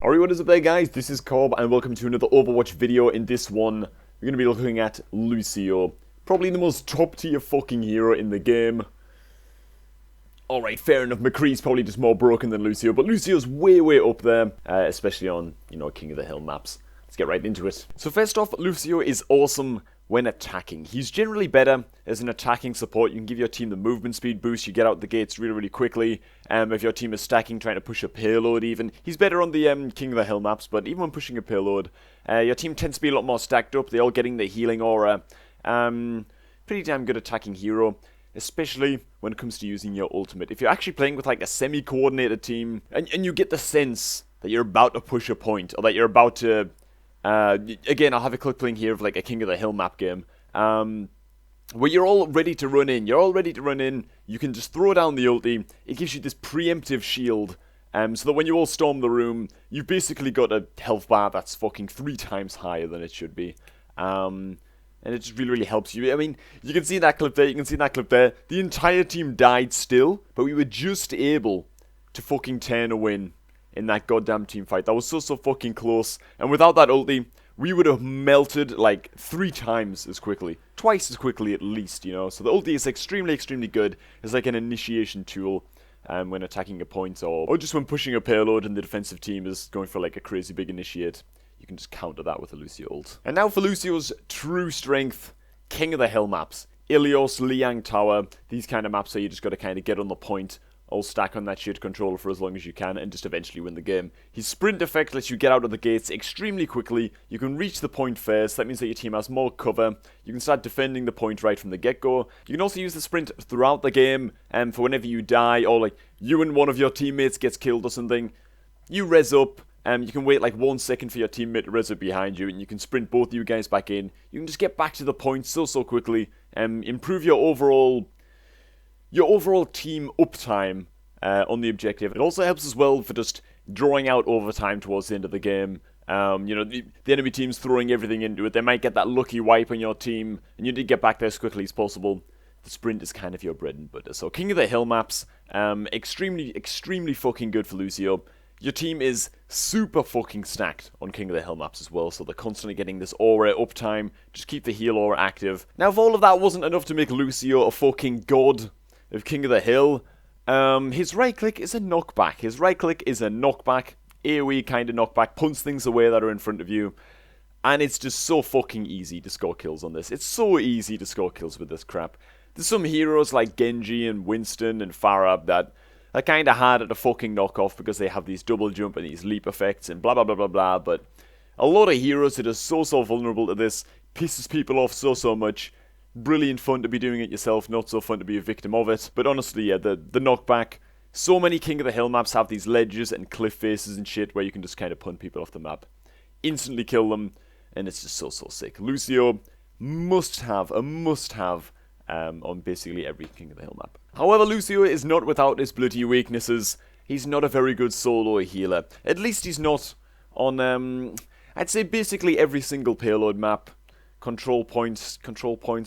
Alright, what is up there guys? This is Cobb and welcome to another Overwatch video. In this one, we're going to be looking at Lucio. Probably the most top tier fucking hero in the game. Alright, fair enough, McCree's probably just more broken than Lucio, but Lucio's way up there, especially on, King of the Hill maps. Let's get right into it. So first off, Lucio is awesome when attacking. He's generally better as an attacking support. You can give your team the movement speed boost, you get out the gates really quickly. If your team is stacking, trying to push a payload even. He's better on the King of the Hill maps, but even when pushing a payload, your team tends to be a lot more stacked up. They're all getting the healing aura. Pretty damn good attacking hero, especially when it comes to using your ultimate. If you're actually playing with like a semi-coordinated team, and you get the sense that you're about to push a point, or that you're about to... again, I'll have a clip playing here of like a King of the Hill map game, where you're all ready to run in. You can just throw down the ulti. It gives you this preemptive shield, so that when you all storm the room, you've basically got a health bar that's fucking 3 times higher than it should be. And it just really helps you. I mean, you can see that clip there, The entire team died still, but we were just able to fucking turn a win in that goddamn team fight. That was so fucking close. And without that ulti, we would have melted like 3 times as quickly. Twice as quickly at least, So the ulti is extremely good. It's like an initiation tool when attacking a point or just when pushing a payload and the defensive team is going for like a crazy big initiate. You can just counter that with a Lucio ult. And now for Lucio's true strength, King of the Hill maps. Ilios, Liang Tower, these kind of maps where you just got to kind of get on the point, all stack on that shit controller for as long as you can, and just eventually win the game. His sprint effect lets you get out of the gates extremely quickly. You can reach the point first. That means that your team has more cover. You can start defending the point right from the get-go. You can also use the sprint throughout the game, for whenever you die, or like you and one of your teammates gets killed or something. You res up, you can wait like 1 second for your teammate to res up behind you, and you can sprint both of you guys back in. You can just get back to the point so quickly, improve your overall team uptime on the objective. It also helps as well for just drawing out overtime towards the end of the game. The enemy team's throwing everything into it. They might get that lucky wipe on your team, and you need to get back there as quickly as possible. The sprint is kind of your bread and butter. So King of the Hill maps, extremely fucking good for Lucio. Your team is super fucking stacked on King of the Hill maps as well, so they're constantly getting this aura uptime. Just keep the heal aura active. Now, if all of that wasn't enough to make Lucio a fucking god of King of the Hill, his right click is a knockback. AoE kind of knockback, punts things away that are in front of you. And it's just so fucking easy to score kills on this. It's so easy to score kills with this crap. There's some heroes like Genji and Winston and Farah that are kind of hard at a fucking knockoff because they have these double jump and these leap effects and blah blah, but a lot of heroes that are so vulnerable to this, pisses people off so much. Brilliant fun to be doing it yourself, not so fun to be a victim of it. But honestly, yeah, the knockback. So many King of the Hill maps have these ledges and cliff faces and shit where you can just kind of punt people off the map. Instantly kill them, and it's just so sick. Lucio, must have on basically every King of the Hill map. However, Lucio is not without his bloody weaknesses. He's not a very good solo healer. At least he's not on, I'd say basically every single payload map. Control points,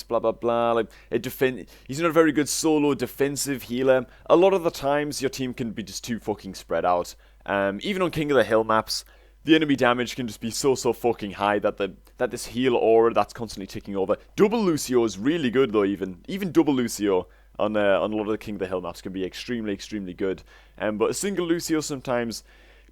blah blah. Like he's not a very good solo defensive healer. A lot of the times your team can be just too fucking spread out. Even on King of the Hill maps, the enemy damage can just be so fucking high that this heal aura that's constantly ticking over. Double Lucio is really good though. Even double Lucio on a lot of the King of the Hill maps can be extremely good. But a single Lucio sometimes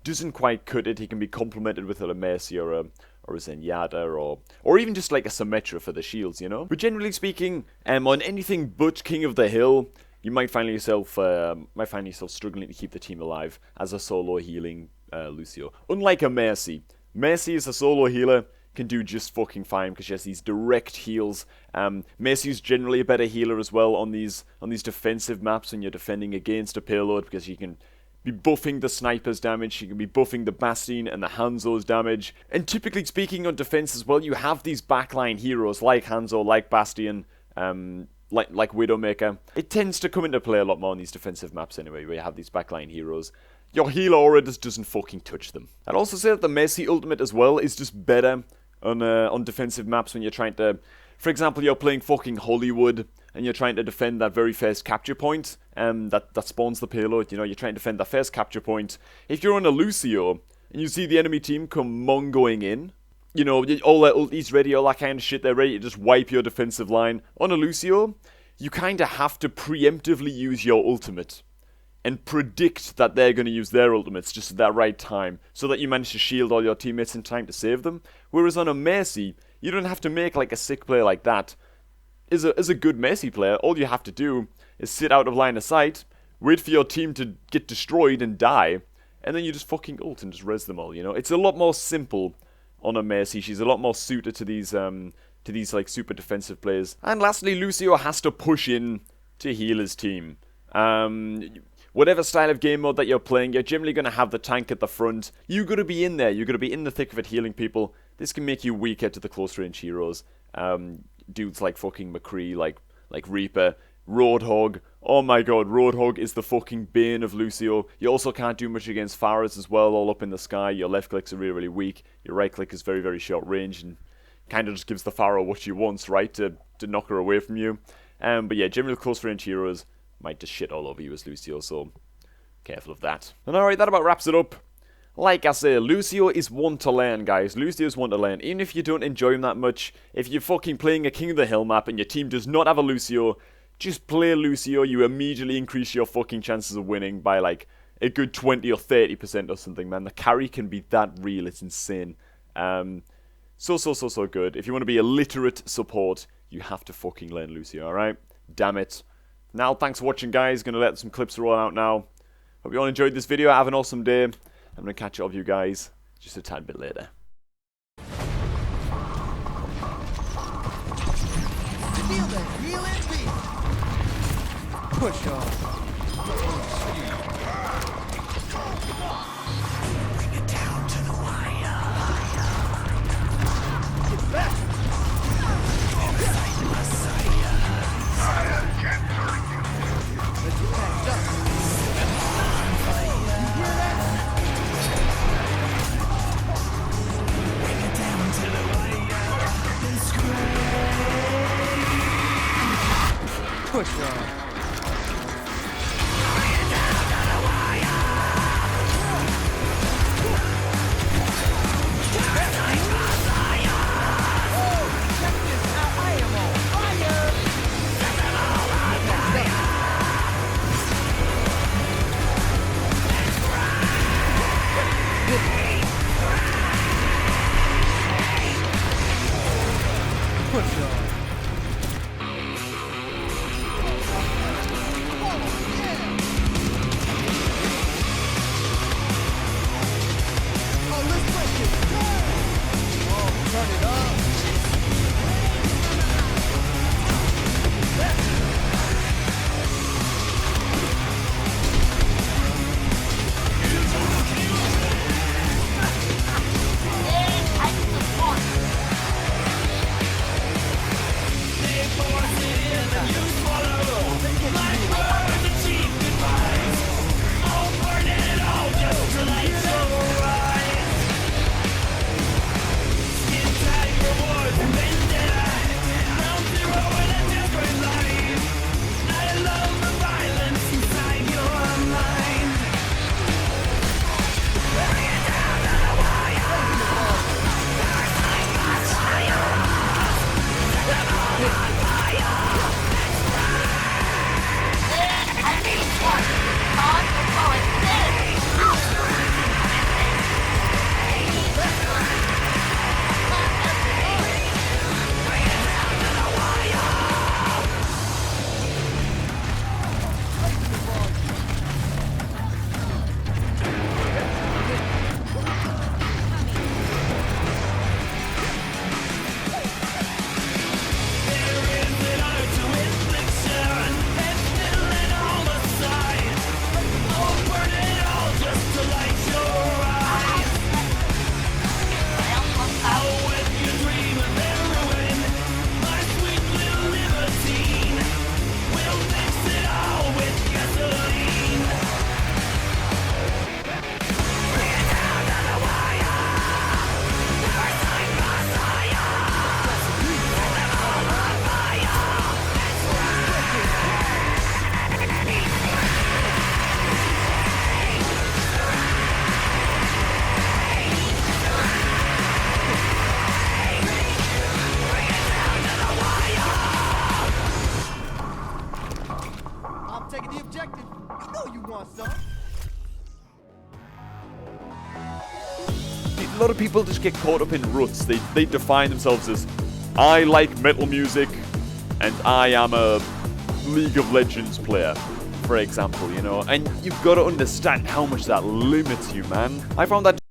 doesn't quite cut it. He can be complemented with a Mercy or a Zenyatta, or even just like a Symmetra for the shields, But generally speaking, on anything but King of the Hill, you might find yourself struggling to keep the team alive as a solo healing Lucio. Unlike a Mercy. Mercy as a solo healer can do just fucking fine because she has these direct heals. Mercy's generally a better healer as well on these defensive maps when you're defending against a payload, because she can be buffing the sniper's damage, she can be buffing the Bastion and the Hanzo's damage. And typically speaking on defense as well, you have these backline heroes like Hanzo, like Bastion, like Widowmaker. It tends to come into play a lot more on these defensive maps anyway, where you have these backline heroes. Your heal aura just doesn't fucking touch them. I'd also say that the Mercy ultimate as well is just better on defensive maps when you're trying to... For example, you're playing fucking Hollywood, and you're trying to defend that very first capture point that spawns the payload. You're trying to defend that first capture point. If you're on a Lucio, and you see the enemy team come mongoing in, you know, all their ultis ready, all that kind of shit, they're ready to just wipe your defensive line. On a Lucio, you kind of have to preemptively use your ultimate and predict that they're going to use their ultimates just at that right time, so that you manage to shield all your teammates in time to save them. Whereas on a Mercy, you don't have to make like a sick play like that. As a good Mercy player, all you have to do is sit out of line of sight, wait for your team to get destroyed and die, and then you just fucking ult and just res them all, you know? It's a lot more simple on a Mercy. She's a lot more suited to these like super defensive players. And lastly, Lucio has to push in to heal his team. Whatever style of game mode that you're playing, you're generally going to have the tank at the front. You got to be in there. You got to be in the thick of it healing people. This can make you weaker to the close range heroes. Dudes like fucking McCree, like Reaper, Roadhog. Oh my god, Roadhog is the fucking bane of Lucio. You also can't do much against Pharahs as well, all up in the sky. Your left clicks are really, really weak. Your right click is very, very short range and kind of just gives the Pharah what she wants, right? To knock her away from you. But yeah, generally close range heroes might just shit all over you as Lucio, so careful of that. And alright, that about wraps it up. Like I say, Lucio is one to learn, guys. Lucio is one to learn. Even if you don't enjoy him that much, if you're fucking playing a King of the Hill map and your team does not have a Lucio, just play Lucio. You immediately increase your fucking chances of winning by like a good 20 or 30% or something, man. The carry can be that real, it's insane. So good. If you want to be a literate support, you have to fucking learn Lucio, alright? Damn it. Now, thanks for watching, guys. Gonna let some clips roll out now. Hope you all enjoyed this video. Have an awesome day. I'm gonna catch up with you guys just a tad bit later. Feel the real beat. Push on. Bring it down to the wire. Get back. Let's get back up. Push on. Push on. the objective. You know you want some. A lot of people just get caught up in ruts. They define themselves as, I like metal music, and I am a League of Legends player, for example, you know. And you've got to understand how much that limits you, man. I found that